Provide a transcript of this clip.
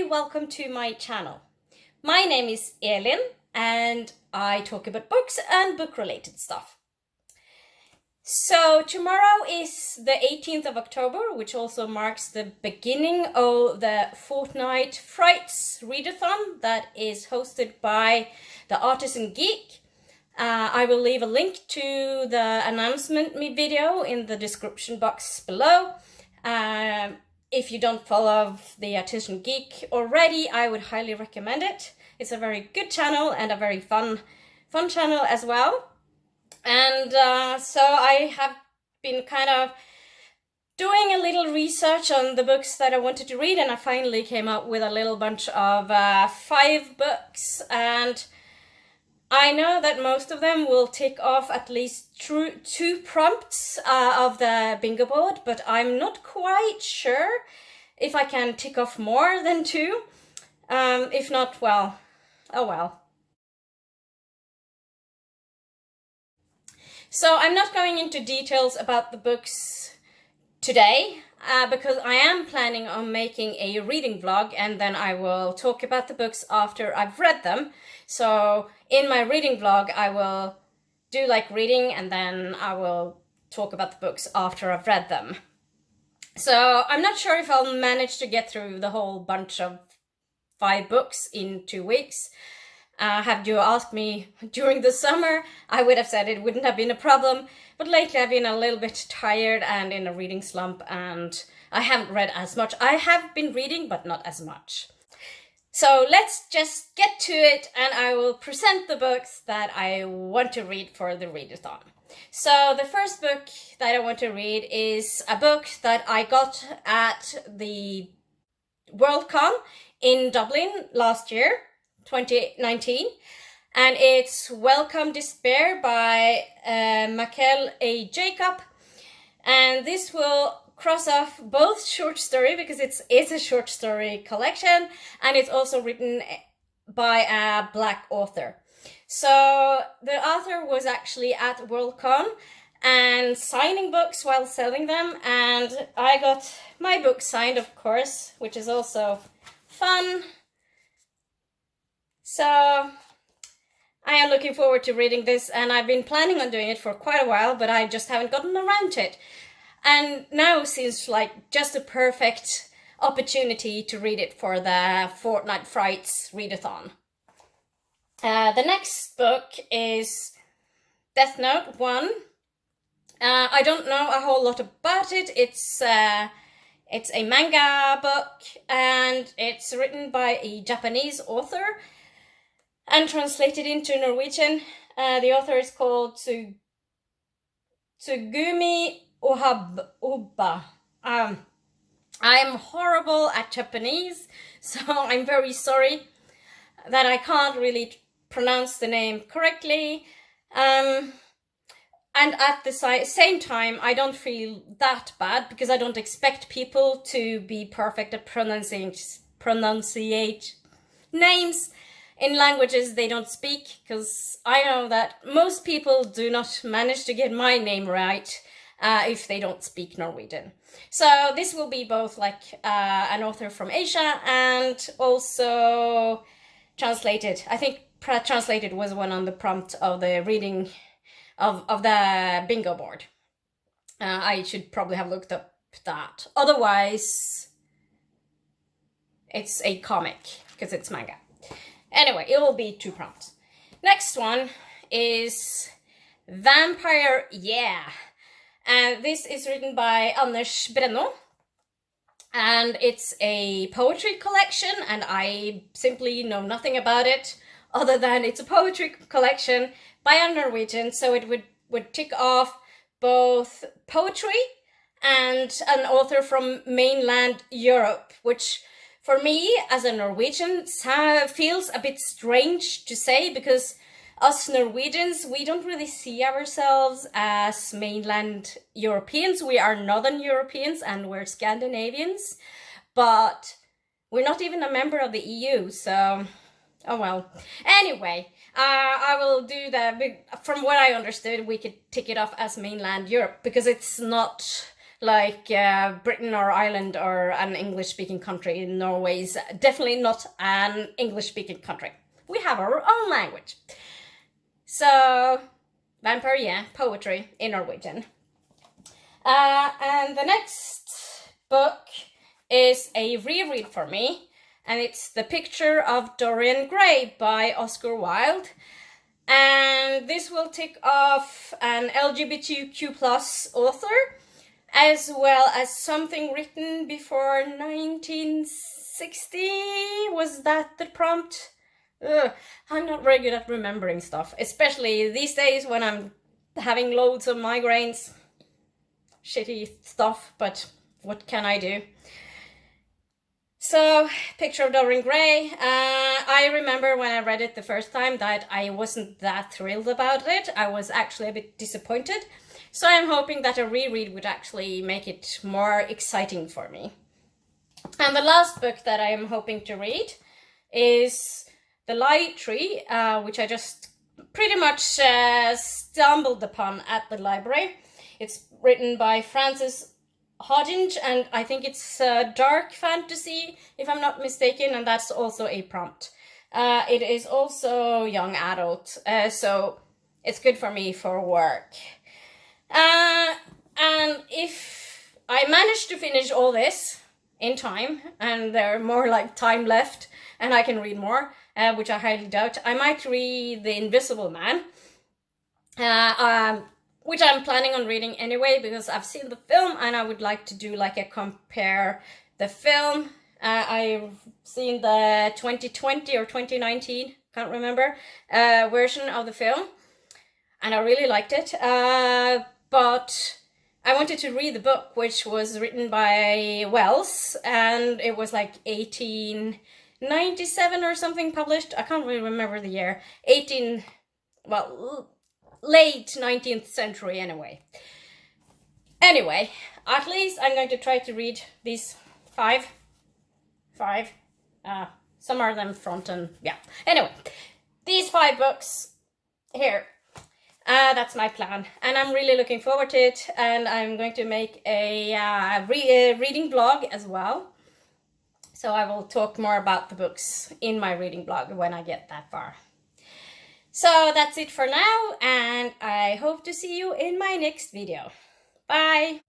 welcome to my channel. My name is Elin and I talk about books and book-related stuff. So tomorrow is the 18th of October, which also marks the beginning of the Fortnite Frights readathon that is hosted by the Artisan Geek. I will leave a link to the announcement video in the description box below. If you don't follow the Artisan Geek already, I would highly recommend it. It's a very good channel and a very fun channel as well. And so I have been kind of doing a little research on the books that I wanted to read, and I finally came up with a little bunch of 5 books, and I know that most of them will tick off at least 2 prompts of the bingo board, but I'm not quite sure if I can tick off more than 2. If not, well, oh well. So I'm not going into details about the books today because I am planning on making a reading vlog, and then I will talk about the books after I've read them. So in my reading vlog, I will do like reading, and then I will talk about the books after I've read them. So I'm not sure if I'll manage to get through the whole bunch of 5 books in 2 weeks. Had you asked me during the summer, I would have said it wouldn't have been a problem. But lately I've been a little bit tired and in a reading slump, and I haven't read as much. I have been reading, but not as much. So let's just get to it, and I will present the books that I want to read for the readathon. So the first book that I want to read is a book that I got at the Worldcon in Dublin last year, 2019, and it's Welcome Despair by Michael A. Jacob, and this will cross off both short story, because it's a short story collection, and it's also written by a Black author. So the author was actually at Worldcon and signing books while selling them, and I got my book signed, of course, which is also fun. So I am looking forward to reading this, and I've been planning on doing it for quite a while, but I just haven't gotten around to it. And now seems like just a perfect opportunity to read it for the Fortnite Frights readathon. The next book is Death Note 1. I don't know a whole lot about it. It's a manga book, and it's written by a Japanese author and translated into Norwegian. The author is called Tsugumi Ohba. I'm horrible at Japanese, so I'm very sorry that I can't really pronounce the name correctly. And at the same time, I don't feel that bad, because I don't expect people to be perfect at pronunciate names in languages they don't speak, because I know that most people do not manage to get my name right if they don't speak Norwegian. So this will be both like an author from Asia and also translated. I think translated was one on the prompt of the reading of the bingo board. I should probably have looked up that. Otherwise, it's a comic, because it's manga. Anyway, it will be 2 prompts. Next one is Vampire Yeah. And this is written by Anders Brenno. And it's a poetry collection, and I simply know nothing about it other than it's a poetry collection by a Norwegian, so it would tick off both poetry and an author from mainland Europe, which for me as a Norwegian feels a bit strange to say, because us Norwegians, we don't really see ourselves as mainland Europeans. We are Northern Europeans and we're Scandinavians, but we're not even a member of the EU, so oh well. Anyway, I will do that. From what I understood, we could tick it off as mainland Europe, because it's not like Britain or Ireland or an English-speaking country. Norway is definitely not an English-speaking country. We have our own language. So, vampire, yeah, poetry in Norwegian. And the next book is a reread for me, and it's The Picture of Dorian Gray by Oscar Wilde. And this will tick off an LGBTQ plus author, as well as something written before 1960. Was that the prompt? I'm not very good at remembering stuff, especially these days when I'm having loads of migraines. Shitty stuff, but what can I do? So, Picture of Dorian Gray. I remember when I read it the first time that I wasn't that thrilled about it. I was actually a bit disappointed. So I'm hoping that a reread would actually make it more exciting for me. And the last book that I am hoping to read is The Lie Tree, which I just pretty much stumbled upon at the library. It's written by Frances Hodgins, and I think it's dark fantasy, if I'm not mistaken, and that's also a prompt. It is also young adult, so it's good for me for work. And if I manage to finish all this in time, and there are more like time left, and I can read more, which I highly doubt, I might read The Invisible Man, which I'm planning on reading anyway, because I've seen the film and I would like to do like a compare the film. I've seen the 2020 or 2019, can't remember, version of the film, and I really liked it. But I wanted to read the book, which was written by Wells, and it was like 1897 or something published. I can't really remember the year. Late 19th century anyway. Anyway, at least I'm going to try to read these five. Some are them front and yeah. Anyway, these 5 books here. That's my plan, and I'm really looking forward to it. And I'm going to make a reading blog as well. So I will talk more about the books in my reading blog when I get that far. So that's it for now, and I hope to see you in my next video. Bye!